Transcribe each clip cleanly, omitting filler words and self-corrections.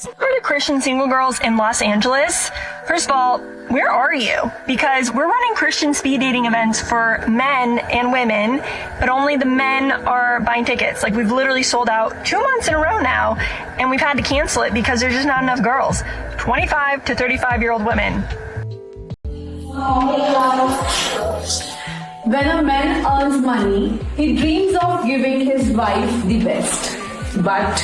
For the Christian single girls in Los Angeles, first of all, where are you? Because we're running Christian speed dating events for men and women, but only the men are buying tickets. Like, we've literally sold out 2 months in a row now, and we've had to cancel it because there's just not enough girls. 25 to 35-year-old women. When a man earns money, he dreams of giving his wife the best. But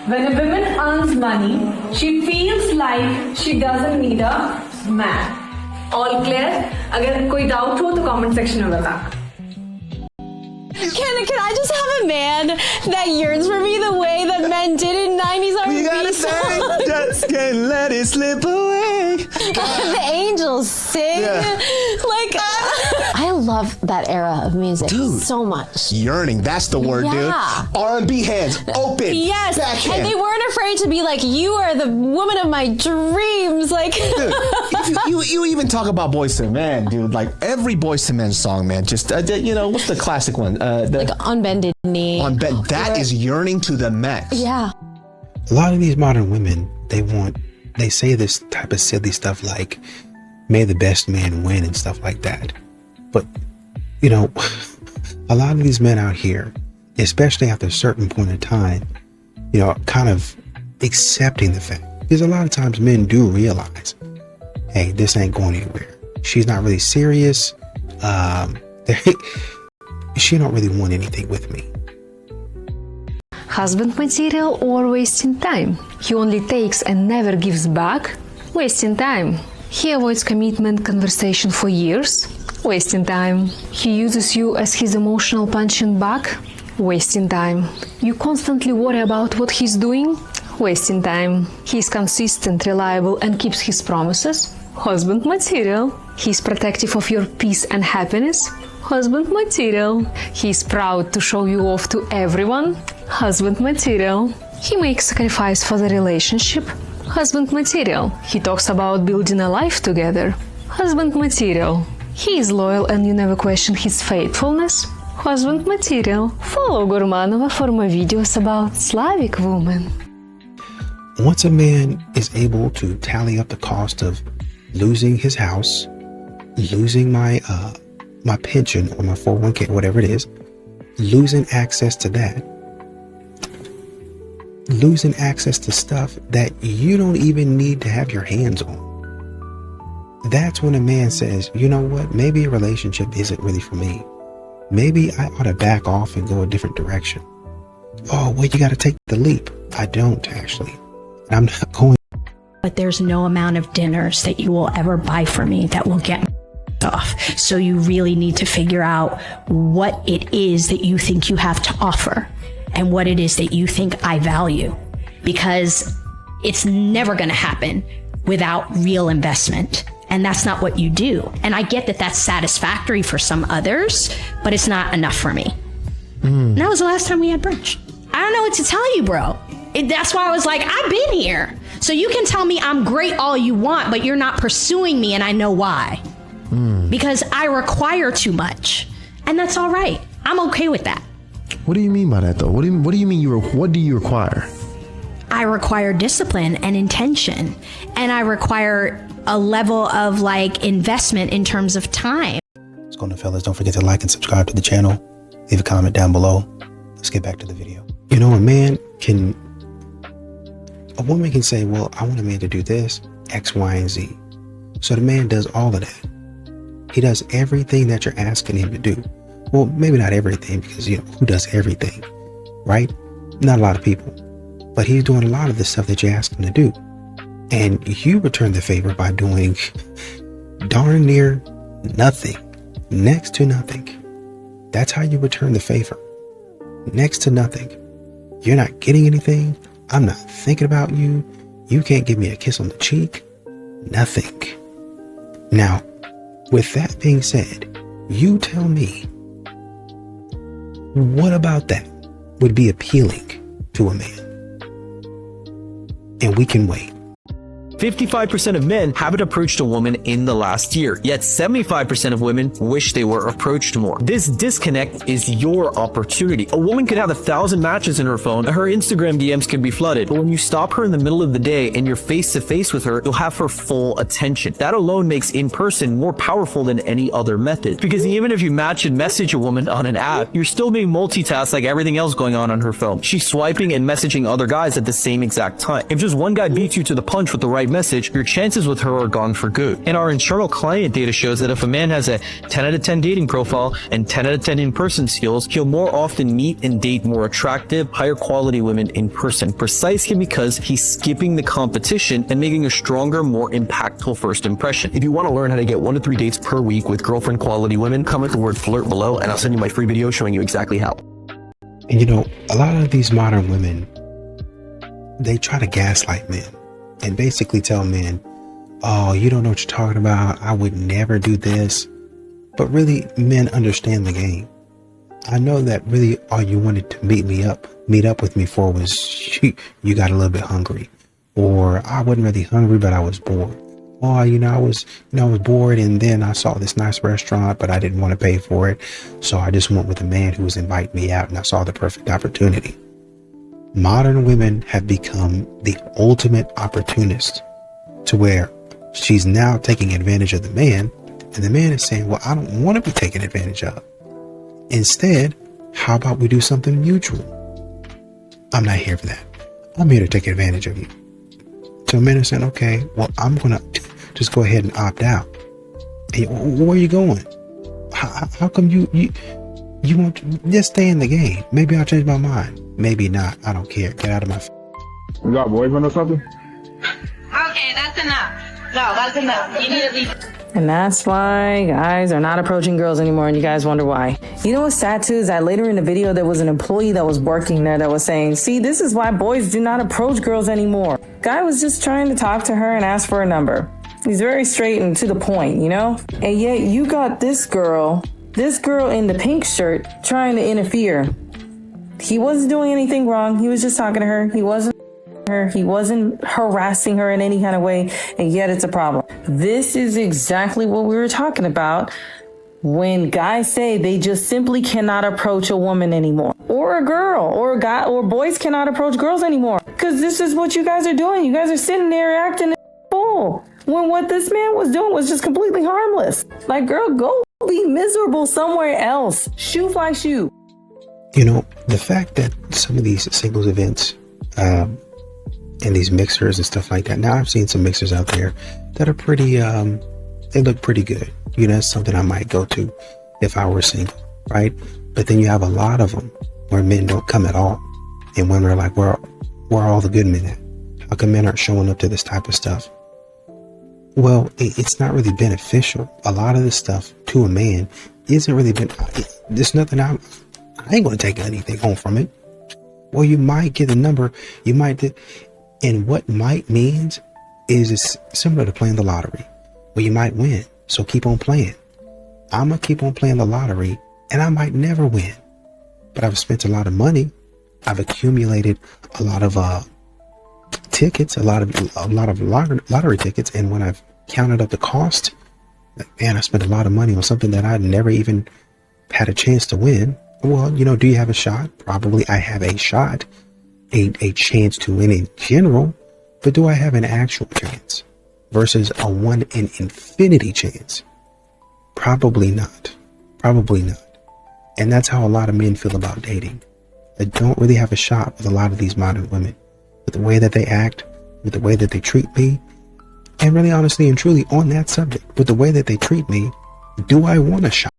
when a woman earns money, she feels like she doesn't need a man. All clear? अगर कोई doubt हो तो comment section में बता. Can I just have a man that yearns for me the way that men did in 90s R&B? We gotta say, just can't let it slip away. The angels sing. Yeah. Like, I love that era of music so much. Yearning, that's the word, dude. R&B hands open. Yes, backhand. and they weren't afraid to be like, you are the woman of my dreams. Like, dude, you even talk about Boyz II Men, dude. Like every Boyz II Men song, man. Just you know, what's the classic one? Like On Bended Knee. That is yearning to the max. Yeah. A lot of these modern women, they say this type of silly stuff like, may the best man win and stuff like that. But, you know, a lot of these men out here, especially after a certain point in time, you know, kind of accepting the fact. Because a lot of times men do realize, hey, this ain't going anywhere. She's not really serious. She don't really want anything with me. Husband material or wasting time? He only takes and never gives back? Wasting time. He avoids commitment conversation for years? Wasting time. He uses you as his emotional punching bag? Wasting time. You constantly worry about what he's doing? Wasting time. He's consistent, reliable, and keeps his promises? Husband material. He's protective of your peace and happiness? Husband material. He's proud to show you off to everyone? Husband material. He makes sacrifice for the relationship? Husband material. He talks about building a life together? Husband material. He is loyal and you never question his faithfulness? Husband material. Follow Gurmanova for more videos about Slavic women. Once a man is able to tally up the cost of losing his house, losing my pension or my 401k, whatever it is, losing access to that, losing access to stuff that you don't even need to have your hands on. That's when a man says, you know what, maybe a relationship isn't really for me. Maybe I ought to back off and go a different direction. Oh, well, you got to take the leap. I don't actually. I'm not going. But there's no amount of dinners that you will ever buy for me that will get me off. So you really need to figure out what it is that you think you have to offer and what it is that you think I value, because it's never going to happen without real investment. And that's not what you do. And I get that that's satisfactory for some others, but it's not enough for me. And that was the last time we had brunch. I don't know what to tell you, bro. That's why I was like, I've been here. So you can tell me I'm great all you want, but you're not pursuing me, and I know why. Because I require too much. And that's all right. I'm okay with that. What do you mean by that, though? What do you mean what do you require? I require discipline and intention. And I require a level of like investment in terms of time. What's going on, fellas? Don't forget to like and subscribe to the channel. Leave a comment down below. Let's get back to the video. You know, a woman can say, well, I want a man to do this, X, Y, and Z. So the man does all of that. He does everything that you're asking him to do. Well, maybe not everything, because, you know, who does everything, right? Not a lot of people. But he's doing a lot of the stuff that you ask him to do. And you return the favor by doing darn near nothing, next to nothing. That's how you return the favor. Next to nothing. You're not getting anything. I'm not thinking about you. You can't give me a kiss on the cheek. Nothing. Now, with that being said, you tell me, what about that would be appealing to a man? And we can wait. 55% of men haven't approached a woman in the last year, yet 75% of women wish they were approached more. This disconnect is your opportunity. A woman could have 1,000 matches in her phone, her Instagram DMs can be flooded, but when you stop her in the middle of the day and you're face to face with her, you'll have her full attention. That alone makes in-person more powerful than any other method. Because even if you match and message a woman on an app, you're still being multitasked like everything else going on her phone. She's swiping and messaging other guys at the same exact time. If just one guy beats you to the punch with the right message, your chances with her are gone for good. And our internal client data shows that if a man has a 10 out of 10 dating profile and 10 out of 10 in-person skills, he'll more often meet and date more attractive, higher quality women in person, precisely because he's skipping the competition and making a stronger, more impactful first impression. If you want to learn how to get 1 to 3 dates per week with girlfriend quality women, comment the word flirt below and I'll send you my free video showing you exactly how. And you know, a lot of these modern women, they try to gaslight men and basically tell men, oh, you don't know what you're talking about. I would never do this. But really, men understand the game. I know that really all you wanted to meet up with me for was you got a little bit hungry, or I wasn't really hungry, but I was bored. Oh, I was bored, and then I saw this nice restaurant, but I didn't want to pay for it. So I just went with a man who was inviting me out, and I saw the perfect opportunity. Modern women have become the ultimate opportunist, to where she's now taking advantage of the man, and the man is saying, well, I don't want to be taken advantage of. Instead, how about we do something mutual? I'm not here for that. I'm here to take advantage of you. So men are saying, okay, well, I'm going to just go ahead and opt out. Hey, where are you going? How come you want to just stay in the game? Maybe I'll change my mind. Maybe not. I don't care. Get out of my face. You got a boyfriend or something? Okay, that's enough. No, that's enough. You need to be... And that's why guys are not approaching girls anymore, and you guys wonder why. You know what's sad too is that later in the video there was an employee that was working there that was saying, see, this is why boys do not approach girls anymore. Guy was just trying to talk to her and ask for a number. He's very straight and to the point, you know? And yet you got this girl in the pink shirt trying to interfere. He wasn't doing anything wrong. He was just talking to her. He wasn't harassing her in any kind of way, and yet it's a problem. This is exactly what we were talking about when guys say they just simply cannot approach a woman anymore, or a girl, or a guy, or boys cannot approach girls anymore, because this is what you guys are doing. You guys are sitting there acting full when what this man was doing was just completely harmless. Like, girl, go be miserable somewhere else. Shoe fly shoe. You know, the fact that some of these singles events and these mixers and stuff like that. Now I've seen some mixers out there that are pretty, they look pretty good. You know, it's something I might go to if I were single, right? But then you have a lot of them where men don't come at all. And women are like, where are all the good men at? How come men aren't showing up to this type of stuff? Well, it's not really beneficial. A lot of this stuff to a man isn't really there's nothing I ain't going to take anything home from it. Well, you might get a number, you might do. And what might means is it's similar to playing the lottery. Well, you might win, so keep on playing. I'm going to keep on playing the lottery, and I might never win. But I've spent a lot of money. I've accumulated a lot of tickets, a lot of lottery tickets. And when I've counted up the cost, man, I spent a lot of money on something that I'd never even had a chance to win. Well, you know, do you have a shot? Probably I have a shot. A chance to win in general, but do I have an actual chance versus a 1 in infinity chance? Probably not. Probably not. And that's how a lot of men feel about dating. They don't really have a shot with a lot of these modern women, with the way that they act, with the way that they treat me, and really honestly and truly on that subject, with the way that they treat me, do I want a shot?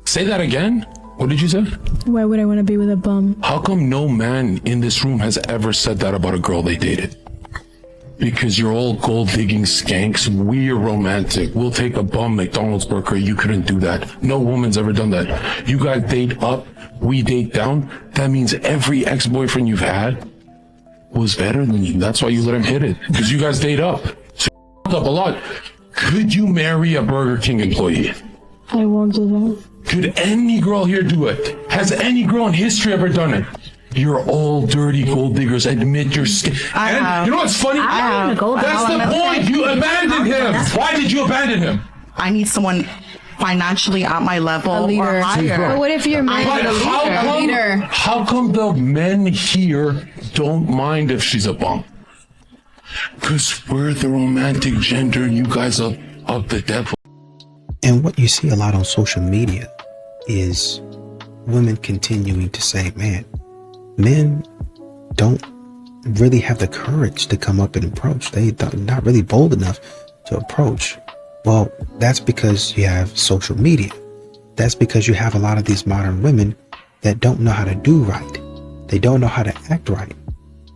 Say that again. What did you say? Why would I want to be with a bum? How come no man in this room has ever said that about a girl they dated? Because you're all gold-digging skanks. We're romantic. We'll take a bum McDonald's burger. You couldn't do that. No woman's ever done that. You guys date up, we date down. That means every ex-boyfriend you've had was better than you. That's why you let him hit it. Because you guys date up. So you up a lot. Could you marry a Burger King employee? I won't do that. Could any girl here do it? Has any girl in history ever done it? You're all dirty gold diggers. Admit your skin. And you know what's funny? That's the point. You abandoned him. Why did you abandon him? I need someone financially at my level or higher. But what if you're married a leader? How come the men here don't mind if she's a bum? Because we're the romantic gender. You guys are of the devil. And what you see a lot on social media is women continuing to say, man, men don't really have the courage to come up and approach. They're not really bold enough to approach. Well, that's because you have social media. That's because you have a lot of these modern women that don't know how to do right. They don't know how to act right.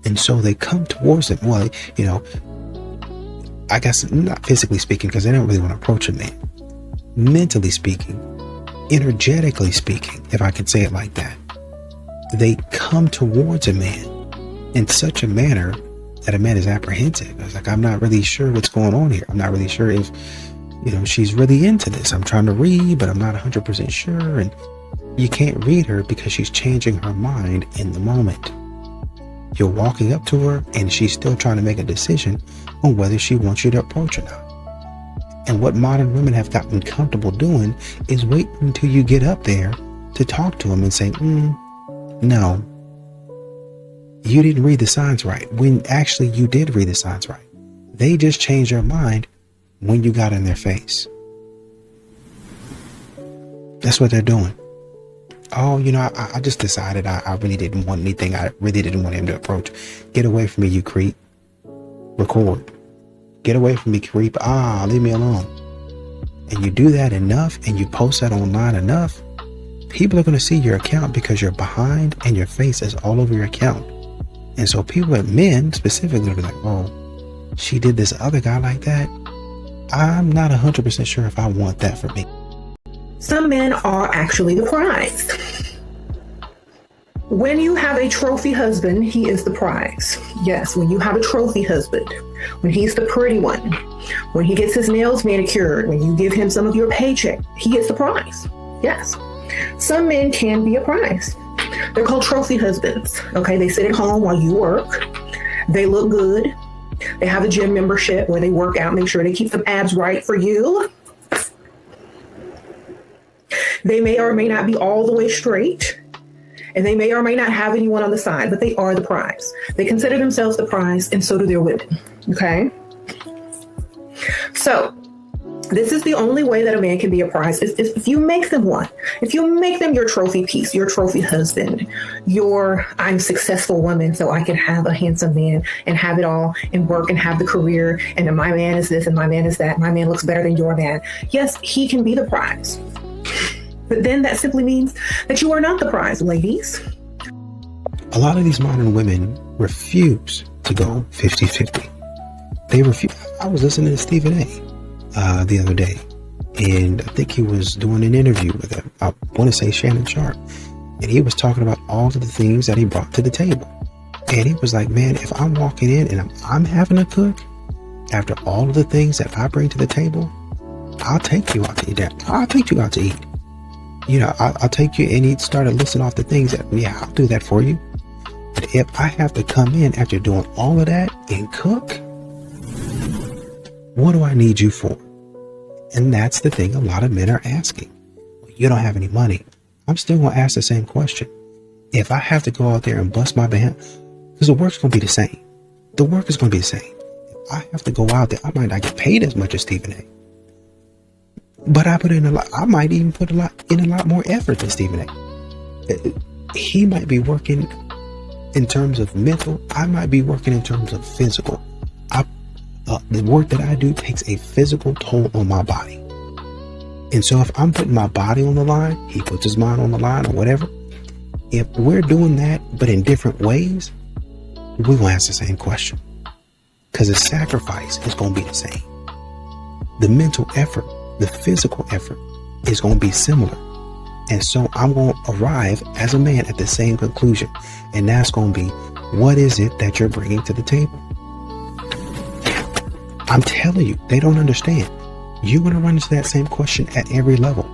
And so they come towards them. Well, you know, I guess not physically speaking, because they don't really want to approach a man. Mentally speaking, energetically speaking, if I can say it like that, they come towards a man in such a manner that a man is apprehensive. It's like, I'm not really sure what's going on here. I'm not really sure if, you know, she's really into this. I'm trying to read, but I'm not 100% sure. And you can't read her because she's changing her mind in the moment. You're walking up to her and she's still trying to make a decision on whether she wants you to approach or not. And what modern women have gotten comfortable doing is waiting until you get up there to talk to them and say, no, you didn't read the signs right. When actually you did read the signs right. They just changed their mind when you got in their face. That's what they're doing. Oh, you know, I just decided I really didn't want anything. I really didn't want him to approach. Get away from me, you creep. Record. Get away from me, creep. Leave me alone. And you do that enough and you post that online enough, people are going to see your account because you're behind and your face is all over your account. And so people, men specifically, will be like, oh, she did this other guy like that. I'm not 100% sure if I want that for me. Some men are actually the prize. When you have a trophy husband, he is the prize. Yes, when you have a trophy husband, when he's the pretty one, when he gets his nails manicured, when you give him some of your paycheck, he gets the prize. Yes. Some men can be a prize. They're called trophy husbands. Okay, they sit at home while you work. They look good. They have a gym membership where they work out, make sure they keep the abs right for you. They may or may not be all the way straight, and they may or may not have anyone on the side, but they are the prize. They consider themselves the prize, and so do their women. Okay? So, this is the only way that a man can be a prize is if you make them one. If you make them your trophy piece, your trophy husband, your I'm successful woman so I can have a handsome man and have it all and work and have the career and then my man is this and my man is that. My man looks better than your man. Yes, he can be the prize. But then that simply means that you are not the prize, ladies. A lot of these modern women refuse to go 50-50. They refuse. I was listening to Stephen A. The other day, and I think he was doing an interview with him. I want to say Shannon Sharp, and he was talking about all of the things that he brought to the table. And he was like, man, if I'm walking in and I'm having to cook, after all of the things that I bring to the table, I'll take you out to eat. I'll take you out to eat. You know, I'll take you and he started listing off the things that, yeah, I'll do that for you. But if I have to come in after doing all of that and cook, what do I need you for? And that's the thing a lot of men are asking. You don't have any money. I'm still going to ask the same question. If I have to go out there and bust my band, because the work's going to be the same. The work is going to be the same. If I have to go out there, I might not get paid as much as Stephen A. But I put in a lot. I might even put in a lot more effort than Stephen A. He might be working in terms of mental. I might be working in terms of physical. The work that I do takes a physical toll on my body. And so if I'm putting my body on the line, he puts his mind on the line or whatever. If we're doing that, but in different ways, we will ask the same question. Because the sacrifice is going to be the same. The mental effort, the physical effort is going to be similar. And so I'm going to arrive as a man at the same conclusion. And that's going to be, what is it that you're bringing to the table? I'm telling you, they don't understand. You're going to run into that same question at every level.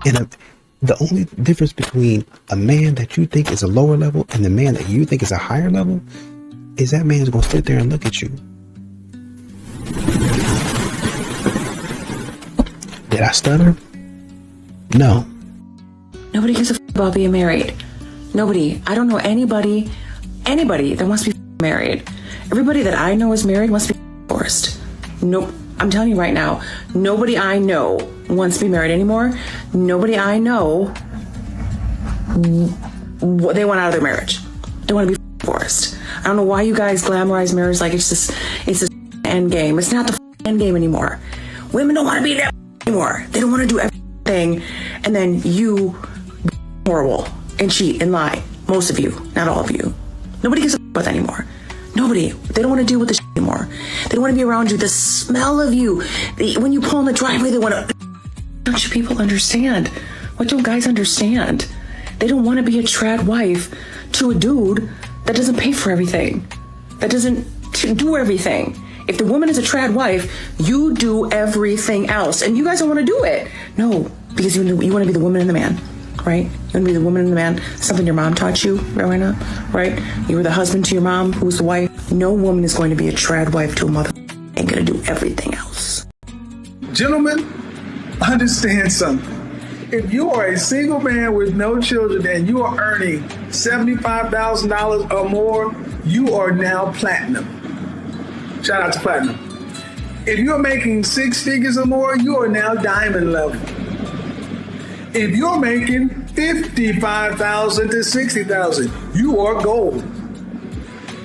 And The only difference between a man that you think is a lower level and the man that you think is a higher level is that man's gonna sit there and look at you. Did I stutter? No. Nobody gives a about being married. Nobody. I don't know anybody that wants to be married. Everybody that I know is married wants to be divorced. Nope. I'm telling you right now, nobody I know wants to be married anymore. Nobody I know, they want out of their marriage. They want to be divorced. I don't know why you guys glamorize marriage like it's this end game. It's not the end game anymore. Women don't want to be there anymore. They don't want to do everything, and then you be horrible and cheat and lie. Most of you, not all of you. Nobody gives a about that anymore. Nobody. They don't want to deal with this anymore. They don't want to be around you. The smell of you. When you pull in the driveway, they want to... Don't you people understand? What don't guys understand? They don't want to be a trad wife to a dude that doesn't pay for everything. That doesn't do everything. If the woman is a trad wife, you do everything else. And you guys don't want to do it. No, because you want to be the woman and the man. Right? You want to be the woman and the man. Something your mom taught you growing up, right? You were the husband to your mom, who's the wife. No woman is going to be a trad wife to a mother. Ain't gonna do everything else. Gentlemen, understand something. If you are a single man with no children and you are earning $75,000 or more, you are now platinum. Shout out to platinum. If you're making 6 figures or more, you are now diamond level. If you're making $55,000 to $60,000, you are gold.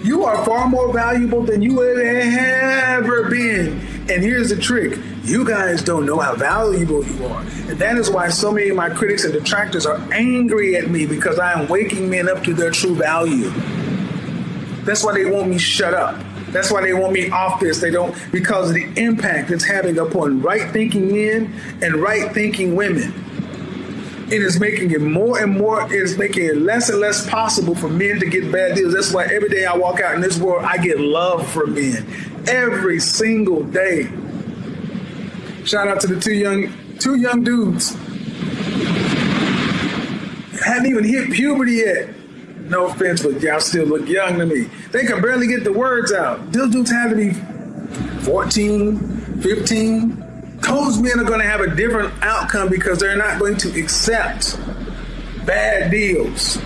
You are far more valuable than you have ever been. And here's the trick. You guys don't know how valuable you are. And that is why so many of my critics and detractors are angry at me, because I am waking men up to their true value. That's why they want me shut up. That's why they want me off this. They don't, because of the impact it's having upon right-thinking men and right-thinking women. It is making it more and more, it is making it less and less possible for men to get bad deals. That's why every day I walk out in this world, I get love from men. Every single day. Shout out to the two young dudes. Hadn't even hit puberty yet. No offense, but y'all still look young to me. They can barely get the words out. Those dudes had to be 14, 15. Those men are going to have a different outcome because they're not going to accept bad deals.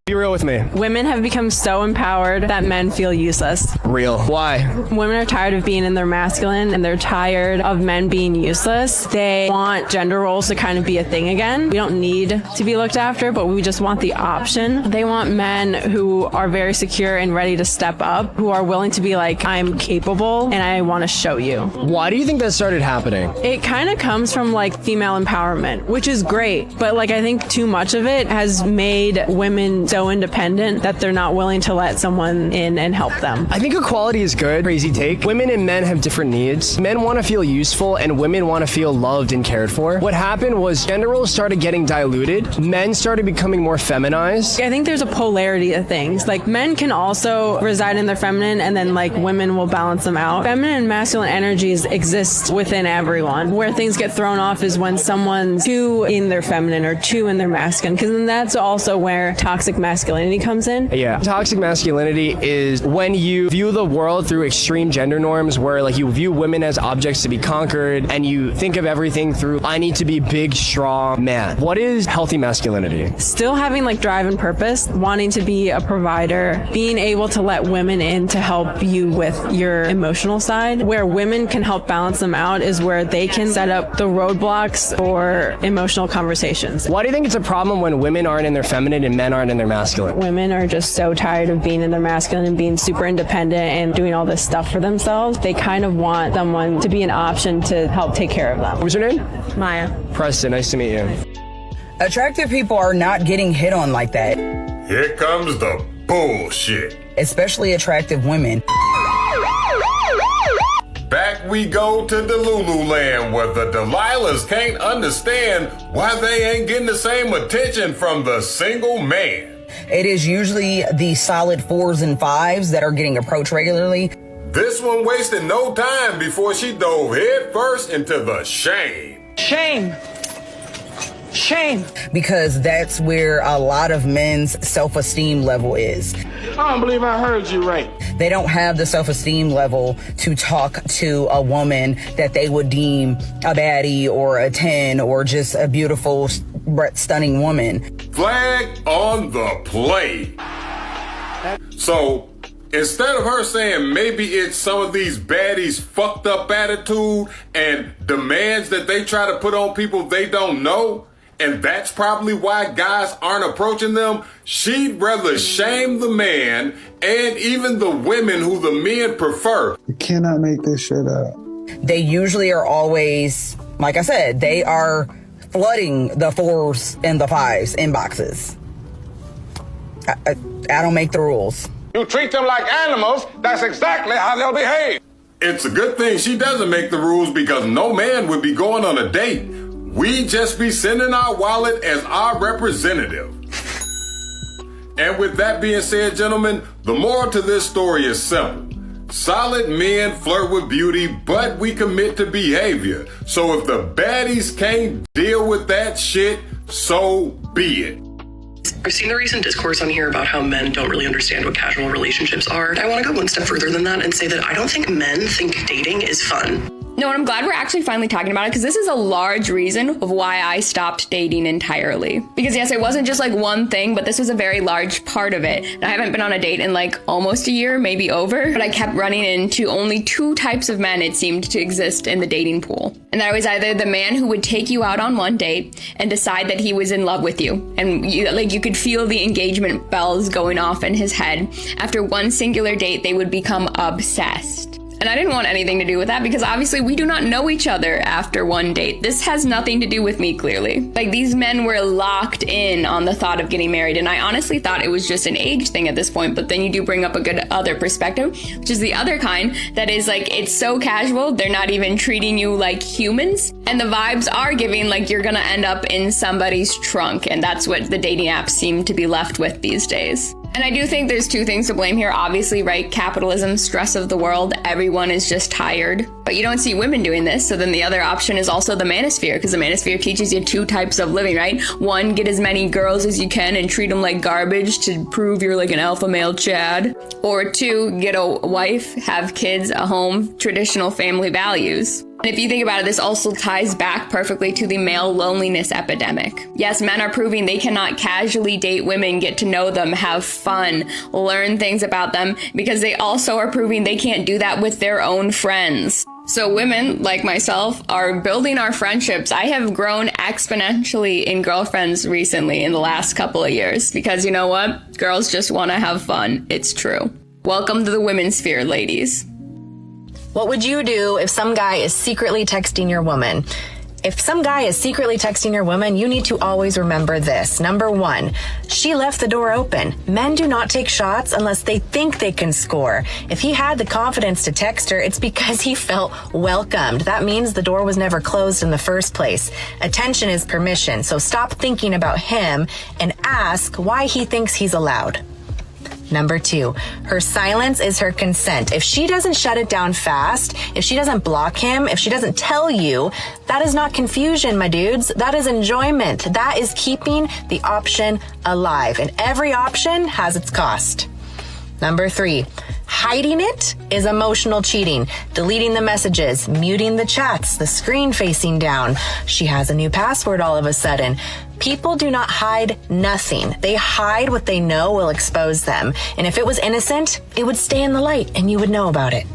Be real with me. Women have become so empowered that men feel useless. Real. Why? Women are tired of being in their masculine, and they're tired of men being useless. They want gender roles to kind of be a thing again. We don't need to be looked after, but we just want the option. They want men who are very secure and ready to step up, who are willing to be like, I'm capable and I want to show you. Why do you think that started happening? It kind of comes from like female empowerment, which is great, but like I think too much of it has made women so independent that they're not willing to let someone in and help them. I think equality is good. Crazy take. Women and men have different needs. Men want to feel useful and women want to feel loved and cared for. What happened was gender roles started getting diluted. Men started becoming more feminized. I think there's a polarity of things. Like men can also reside in their feminine and then like women will balance them out. Feminine and masculine energies exist within everyone. Where things get thrown off is when someone's too in their feminine or too in their masculine, because then that's also where toxic masculinity comes in. Yeah. Toxic masculinity is when you view the world through extreme gender norms, where like you view women as objects to be conquered and you think of everything through, I need to be big, strong man. What is healthy masculinity? Still having like drive and purpose, wanting to be a provider, being able to let women in to help you with your emotional side. Where women can help balance them out is where they can set up the roadblocks for emotional conversations. Why do you think it's a problem when women aren't in their feminine and men aren't in their masculine? Women are just so tired of being in their masculine and being super independent and doing all this stuff for themselves. They kind of want someone to be an option to help take care of them. What was your name? Maya. Preston, nice to meet you. Attractive people are not getting hit on like that. Here comes the bullshit. Especially attractive women. Back we go to Delulu land, where the Delilahs can't understand why they ain't getting the same attention from the single man. It is usually the solid 4s and 5s that are getting approached regularly. This one wasted no time before she dove headfirst into the shame. Shame. Because that's where a lot of men's self-esteem level is. I don't believe I heard you right. They don't have the self-esteem level to talk to a woman that they would deem a baddie or a 10 or just a beautiful, stunning woman. Flag on the play. So instead of her saying maybe it's some of these baddies' fucked up attitude and demands that they try to put on people they don't know, and that's probably why guys aren't approaching them, she'd rather shame the man and even the women who the men prefer. You cannot make this shit up. They usually are always, like I said, they are flooding the 4s and the 5s inboxes. I don't make the rules. You treat them like animals, that's exactly how they'll behave. It's a good thing she doesn't make the rules, because no man would be going on a date. We'd just be sending our wallet as our representative. And with that being said, gentlemen, the moral to this story is simple. Solid men flirt with beauty, but we commit to behavior. So if the baddies can't deal with that shit, so be it. I've seen the recent discourse on here about how men don't really understand what casual relationships are. I want to go one step further than that and say that I don't think men think dating is fun. No, and I'm glad we're actually finally talking about it, because this is a large reason of why I stopped dating entirely. Because yes, it wasn't just like one thing, but this was a very large part of it. And I haven't been on a date in like almost a year, maybe over, but I kept running into only 2 types of men it seemed to exist in the dating pool. And that was either the man who would take you out on one date and decide that he was in love with you. And you could feel the engagement bells going off in his head. After one singular date, they would become obsessed. And I didn't want anything to do with that, because obviously we do not know each other after one date. This has nothing to do with me, clearly. Like, these men were locked in on the thought of getting married, and I honestly thought it was just an age thing at this point, but then you do bring up a good other perspective, which is the other kind that is like, it's so casual, they're not even treating you like humans, and the vibes are giving like you're gonna end up in somebody's trunk, and that's what the dating apps seem to be left with these days. And I do think there's 2 things to blame here. Obviously, right? Capitalism, stress of the world. Everyone is just tired. But you don't see women doing this. So then the other option is also the manosphere, because the manosphere teaches you 2 types of living, right? 1, get as many girls as you can and treat them like garbage to prove you're like an alpha male Chad. Or 2, get a wife, have kids, a home, traditional family values. And if you think about it, this also ties back perfectly to the male loneliness epidemic. Yes, men are proving they cannot casually date women, get to know them, have fun, learn things about them, because they also are proving they can't do that with their own friends. So women, like myself, are building our friendships. I have grown exponentially in girlfriends recently in the last couple of years, because you know what? Girls just want to have fun. It's true. Welcome to the women's sphere, ladies. What would you do if some guy is secretly texting your woman? If some guy is secretly texting your woman, you need to always remember this. Number 1, she left the door open. Men do not take shots unless they think they can score. If he had the confidence to text her, it's because he felt welcomed. That means the door was never closed in the first place. Attention is permission, so stop thinking about him and ask why he thinks he's allowed. Number 2, her silence is her consent. If she doesn't shut it down fast, if she doesn't block him, if she doesn't tell you, that is not confusion, my dudes. That is enjoyment. That is keeping the option alive. And every option has its cost. Number 3, hiding it is emotional cheating. Deleting the messages, muting the chats, the screen facing down. She has a new password all of a sudden. People do not hide nothing. They hide what they know will expose them. And if it was innocent, it would stay in the light and you would know about it.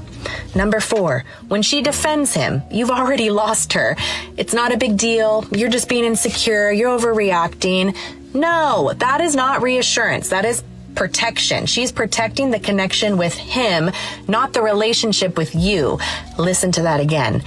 Number 4, when she defends him, you've already lost her. It's not a big deal. You're just being insecure. You're overreacting. No, that is not reassurance. That is protection. She's protecting the connection with him, not the relationship with you. Listen to that again.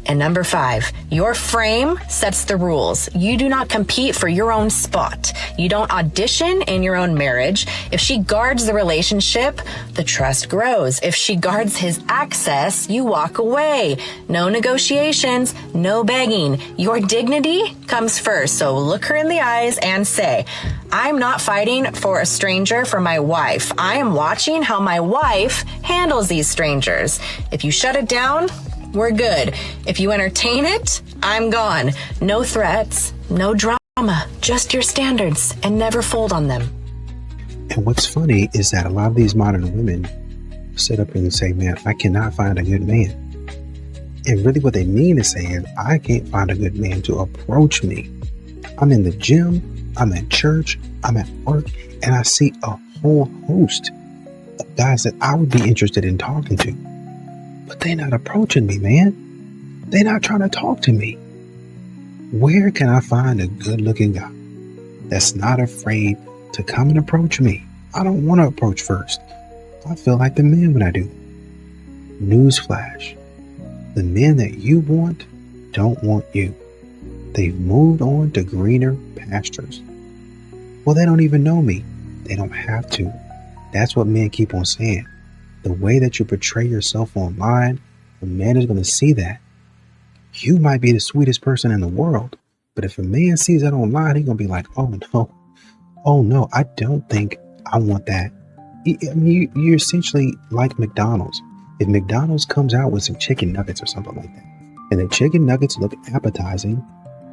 And number 5, your frame sets the rules. You do not compete for your own spot. You don't audition in your own marriage. If she guards the relationship, the trust grows. If she guards his access, you walk away. No negotiations, no begging. Your dignity comes first. So look her in the eyes and say, I'm not fighting for a stranger for my wife. I am watching how my wife handles these strangers. If you shut it down, we're good. If you entertain it, I'm gone. No threats, no drama, just your standards, and never fold on them. And what's funny is that a lot of these modern women sit up and say, man, I cannot find a good man. And really what they mean is saying, I can't find a good man to approach me. I'm in the gym, I'm at church, I'm at work, and I see a whole host of guys that I would be interested in talking to. But they're not approaching me, man. They're not trying to talk to me. Where can I find a good-looking guy that's not afraid to come and approach me? I don't want to approach first. I feel like the man when I do. Newsflash. The men that you want don't want you. They've moved on to greener pastures. Well, they don't even know me. They don't have to. That's what men keep on saying. The way that you portray yourself online, a man is going to see that. You might be the sweetest person in the world, but if a man sees that online, he's going to be like, oh no, I don't think I want that. I mean, you're essentially like McDonald's. If McDonald's comes out with some chicken nuggets or something like that, and the chicken nuggets look appetizing,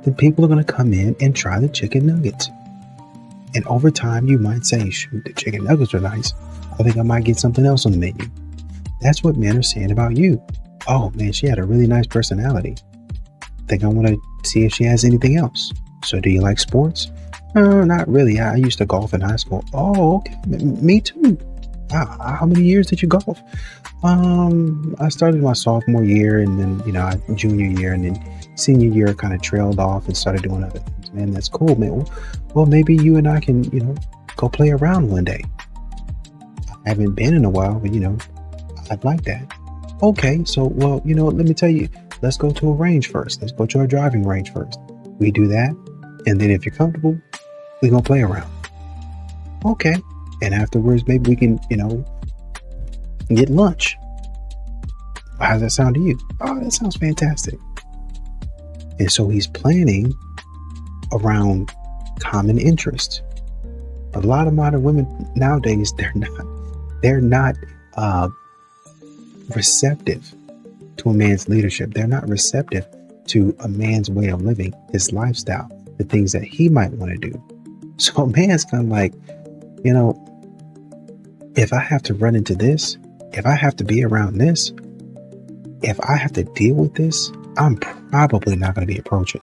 then people are going to come in and try the chicken nuggets. And over time, you might say, shoot, the chicken nuggets are nice. I think I might get something else on the menu. That's what men are saying about you. Oh man, she had a really nice personality. Think I want to see if she has anything else. So do you like sports? Not really. I used to golf in high school. Oh, okay. Me too. How many years did you golf? I started my sophomore year, and then, junior year, and then senior year kind of trailed off and started doing other things. Man, that's cool, man. Well, maybe you and I can, go play around one day. I haven't been in a while, but, I'd like that. Okay, so, well, let me tell you, let's go to a range first. Let's go to our driving range first. We do that, and then if you're comfortable, we're going to play around. Okay. And afterwards, maybe we can, get lunch. How does that sound to you? Oh, that sounds fantastic. And so he's planning around common interests. But a lot of modern women nowadays, they're not receptive to a man's leadership. They're not receptive to a man's way of living, his lifestyle, the things that he might want to do. So a man's kind of like, if I have to run into this, if I have to be around this, if I have to deal with this, I'm probably not going to be approaching.